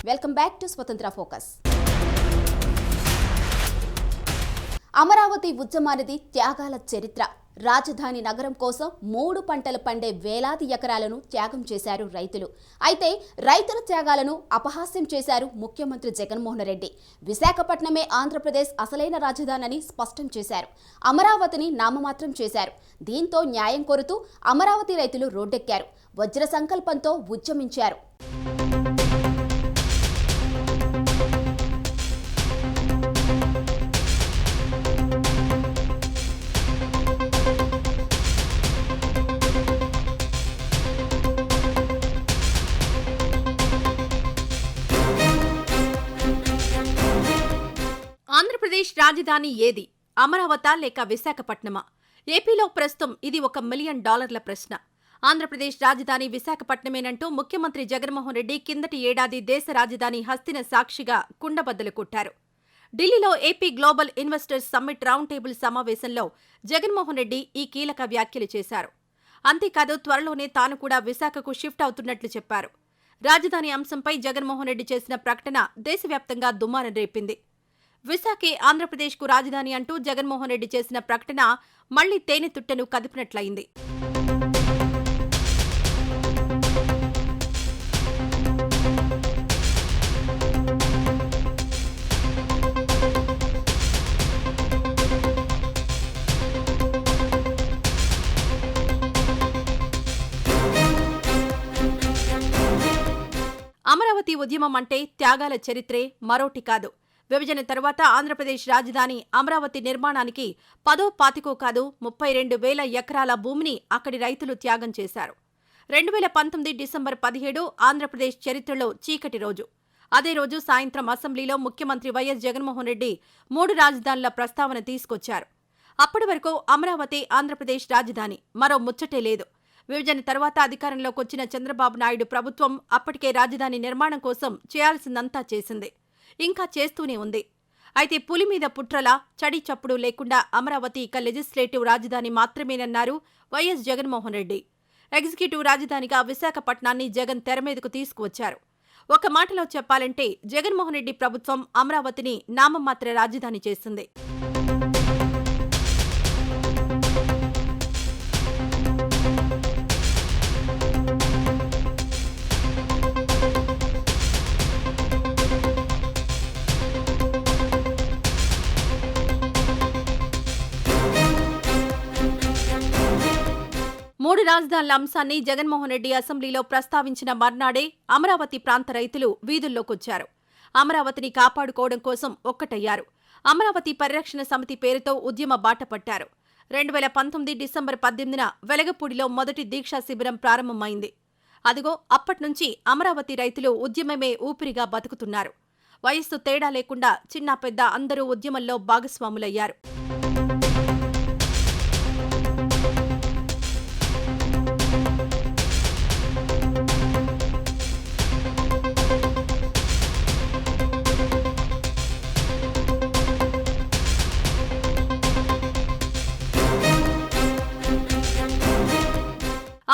Welcome back to స్వతంత్ర focus. Amaravati ఉద్యమానిది త్యాగాల చరిత్ర. రాజధాని నగరం కోసం 3 పంటలు పండే వేలాది ఎకరాలను త్యాగం చేశారు రైతులు. అయితే రైతుల త్యాగాలను అపహాస్యం చేశారు ముఖ్యమంత్రి జగన్మోహన్ రెడ్డి. విశాఖపట్నమే ఆంధ్రప్రదేశ్ అసలైన రాజధానిని స్పష్టం చేశారు. అమరావతిని నామమాత్రం చేశారు. దీంతో న్యాయం కోరుతూ అమరావతి రైతులు రోడ్డెక్కారు. వజ్ర సంకల్పంతో ఉద్యమించారు. ఆంధ్రప్రదేశ్ రాజధాని ఏది? అమరావతి లేక విశాఖపట్నమా? ఏపీలో ప్రస్తుతం ఇది $1 మిలియన్ ప్రశ్న. ఆంధ్రప్రదేశ్ రాజధాని విశాఖపట్నమేనంటూ ముఖ్యమంత్రి జగన్మోహన్ రెడ్డి కిందటి ఏడాది దేశ రాజధాని హస్తిన సాక్షిగా కుండబద్దలు కొట్టారు. ఢిల్లీలో AP global investors summit round table సమావేశంలో జగన్మోహన్ రెడ్డి ఈ కీలక వ్యాఖ్యలు చేశారు. అంతేకాదు త్వరలోనే తాను కూడా విశాఖకు షిఫ్ట్ అవుతున్నట్లు చెప్పారు. రాజధాని అంశంపై జగన్మోహన్ రెడ్డి చేసిన ప్రకటన దేశవ్యాప్తంగా దుమారం రేపింది. విశాఖే ఆంధ్రప్రదేశ్కు రాజధాని అంటూ జగన్మోహన్ రెడ్డి చేసిన ప్రకటన మళ్లీ తేనెతుట్టెను కదిపినట్లయింది. అమరావతి ఉద్యమం అంటే త్యాగాల చరిత్రే, మరోటి కాదు. విభజన తర్వాత ఆంధ్రప్రదేశ్ రాజధాని అమరావతి నిర్మాణానికి 10-25 కాదు 32,000 ఎకరాల భూమిని అక్కడి రైతులు త్యాగం చేశారు. 2019 డిసెంబర్ 17 ఆంధ్రప్రదేశ్ చరిత్రలో చీకటి రోజు. అదే రోజు సాయంత్రం అసెంబ్లీలో ముఖ్యమంత్రి వైఎస్ జగన్మోహన్ రెడ్డి 3 రాజధానుల ప్రస్తావన తీసుకొచ్చారు. అప్పటి వరకు అమరావతి ఆంధ్రప్రదేశ్ రాజధాని, మరో ముచ్చటే లేదు. విభజన తర్వాత అధికారంలోకొచ్చిన చంద్రబాబు నాయుడు ప్రభుత్వం అప్పటికే రాజధాని నిర్మాణం కోసం చేయాల్సిందంతా చేసింది. ఇంకా చేస్తూనే ఉంది. అయితే పులి మీద పుట్రలా చడి చప్పుడు లేకుండా అమరావతి ఇక లెజిస్లేటివ్ రాజధాని మాత్రమేనన్నారు వైఎస్ జగన్మోహన్ రెడ్డి. ఎగ్జిక్యూటివ్ రాజధానిగా విశాఖపట్నాన్ని జగన్ తెరమీదకు తీసుకువచ్చారు. ఒక మాటలో చెప్పాలంటే జగన్మోహన్ రెడ్డి ప్రభుత్వం అమరావతిని నామమాత్ర రాజధాని చేసింది. మూడు రాజధానుల అంశాన్ని జగన్మోహన్ రెడ్డి అసెంబ్లీలో ప్రస్తావించిన మర్నాడే అమరావతి ప్రాంత రైతులు వీధుల్లోకొచ్చారు. అమరావతిని కాపాడుకోవడం కోసం ఒక్కటయ్యారు. అమరావతి పరిరక్షణ సమితి పేరుతో ఉద్యమ బాట పట్టారు. 2019 డిసెంబర్ 18న వెలగపూడిలో మొదటి దీక్షా శిబిరం ప్రారంభమైంది. అదిగో అప్పట్నుంచి అమరావతి రైతులు ఉద్యమమే ఊపిరిగా బతుకుతున్నారు. వయస్సు తేడా లేకుండా చిన్న పెద్ద అందరూ ఉద్యమంలో భాగస్వాములయ్యారు.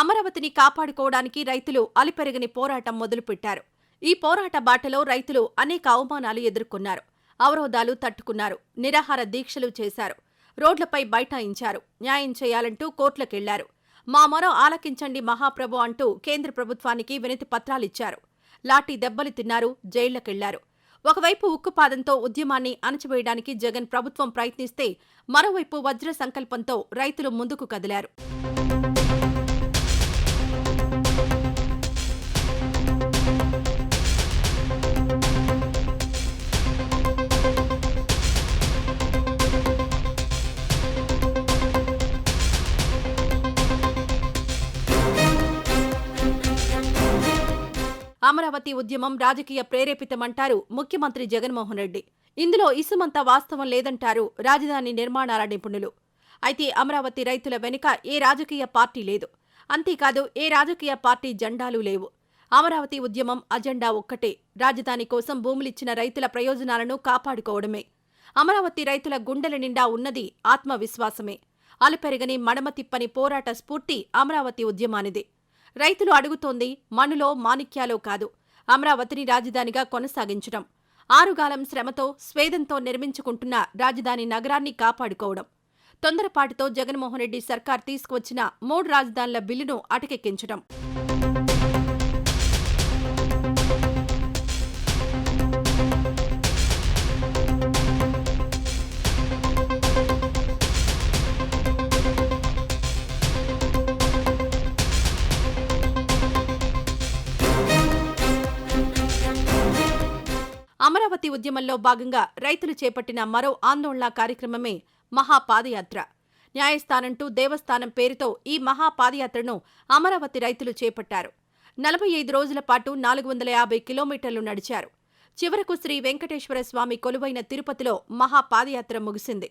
అమరావతిని కాపాడుకోవడానికి రైతులు అలిపెరగని పోరాటం మొదలుపెట్టారు. ఈ పోరాట బాటలో రైతులు అనేక అవమానాలు ఎదుర్కొన్నారు. అవరోధాలు తట్టుకున్నారు. నిరాహార దీక్షలు చేశారు. రోడ్లపై బైఠాయించారు. న్యాయం చేయాలంటూ కోర్టులకెళ్లారు. మా మొర ఆలకించండి మహాప్రభు అంటూ కేంద్ర ప్రభుత్వానికి వినతి పత్రాలిచ్చారు. లాఠీ దెబ్బలు తిన్నారు. జైళ్లకెళ్లారు. ఒకవైపు ఉక్కుపాదంతో ఉద్యమాన్ని అణచివేయడానికి జగన్ ప్రభుత్వం ప్రయత్నిస్తే మరోవైపు వజ్ర సంకల్పంతో రైతులు ముందుకు కదిలారు. అమరావతి ఉద్యమం రాజకీయ ప్రేరేపితమంటారు ముఖ్యమంత్రి జగన్మోహన్ రెడ్డి. ఇందులో ఇసుమంత వాస్తవం లేదంటారు రాజధాని నిర్మాణాల నిపుణులు. అయితే అమరావతి రైతుల వెనుక ఏ రాజకీయ పార్టీ లేదు. అంతేకాదు ఏ రాజకీయ పార్టీ జెండాలు లేవు. అమరావతి ఉద్యమం అజెండా ఒక్కటే, రాజధాని కోసం భూములిచ్చిన రైతుల ప్రయోజనాలను కాపాడుకోవడమే. అమరావతి రైతుల గుండెల నిండా ఉన్నది ఆత్మవిశ్వాసమే. అలుపెరగని మడమ తిప్పని పోరాట స్ఫూర్తి అమరావతి ఉద్యమానిది. రైతులు అడుగుతోంది మనులో మాణిక్యాలో కాదు, అమరావతిని రాజధానిగా కొనసాగించడం, ఆరుగాలం శ్రమతో స్వేదంతో నిర్మించుకుంటున్న రాజధాని నగరాన్ని కాపాడుకోవడం, తొందరపాటుతో జగన్మోహన్ రెడ్డి సర్కార్ తీసుకువచ్చిన 3 రాజధానుల బిల్లును అటకెక్కించడం. అమరావతి ఉద్యమంలో భాగంగా రైతులు చేపట్టిన మరో ఆందోళన కార్యక్రమమే మహాపాదయాత్ర. న్యాయస్థానం టు దేవస్థానం పేరుతో ఈ మహాపాదయాత్రను అమరావతి రైతులు చేపట్టారు. 45 రోజుల పాటు 450 కిలోమీటర్లు నడిచారు. చివరకు శ్రీ వెంకటేశ్వర స్వామి కొలువైన తిరుపతిలో మహాపాదయాత్ర ముగిసింది.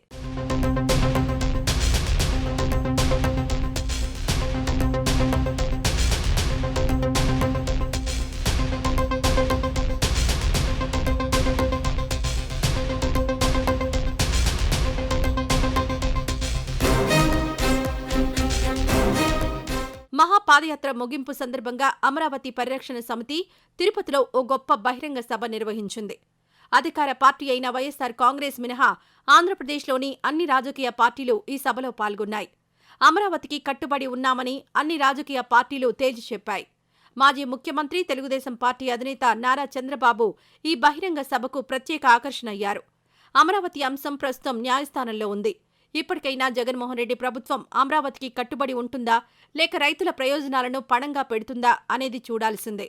మహాపాదయాత్ర ముగింపు సందర్భంగా అమరావతి పరిరక్షణ సమితి తిరుపతిలో ఓ గొప్ప బహిరంగ సభ నిర్వహించింది. అధికార పార్టీ అయిన వైఎస్సార్ కాంగ్రెస్ మినహా ఆంధ్రప్రదేశ్లోని అన్ని రాజకీయ పార్టీలు ఈ సభలో పాల్గొన్నాయి. అమరావతికి కట్టుబడి ఉన్నామని అన్ని రాజకీయ పార్టీలు తేల్చి చెప్పాయి. మాజీ ముఖ్యమంత్రి, తెలుగుదేశం పార్టీ అధినేత నారా చంద్రబాబు ఈ బహిరంగ సభకు ప్రత్యేక ఆకర్షణ అయ్యారు. అమరావతి అంశం ప్రస్తుతం న్యాయస్థానంలో ఉంది. ఇప్పటికైనా జగన్మోహన్ రెడ్డి ప్రభుత్వం అమరావతికి కట్టుబడి ఉంటుందా, లేక రైతుల ప్రయోజనాలను పణంగా పెడుతుందా అనేది చూడాల్సిందే.